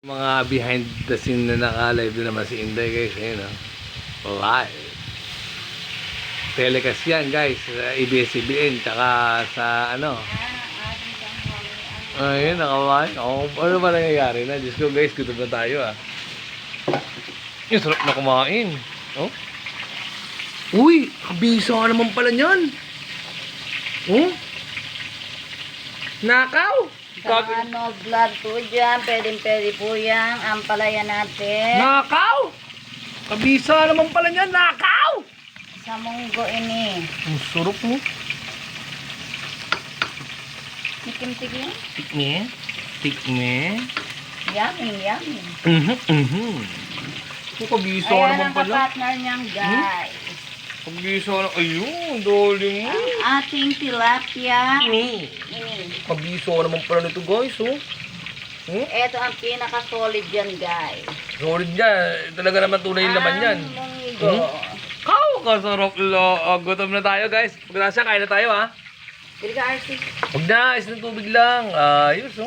Mga behind the scene na naka-live din naman si Inday guys, ayun live. Telecast yan guys, sa ABS-CBN, tsaka sa ano. Ayun, nakamain. Ano ba nangyayari na? Diyos ko guys, gutom na tayo Yung sarap na kumain. Oh? Uy, kabisa ka naman pala niyan. Oh? Nakaw! Ano, vlog po dyan. Pwede po yan. Ang palaya natin. Nakaw! Kabisa naman pala niyan, nakaw! Sa munggo ini. Ang sarap mo. Tikim-tikim. Tikme. Tikme. Yummy. So, kabisa Ayan naman ang pala. kapartner niyang guys. Kabisa na. Ayun, dali mo. Ang ating tilapia. Ini. Kabisa naman pala nito guys, Ito ang pinaka-solid yan guys. Solid yan. Talaga naman tunay yung laman yan. Ang munggo. Kaw, kasarap gutom na tayo guys. Pagkasya, kain na tayo Bili ka, RC. Huwag na, is ng tubig lang. Ayos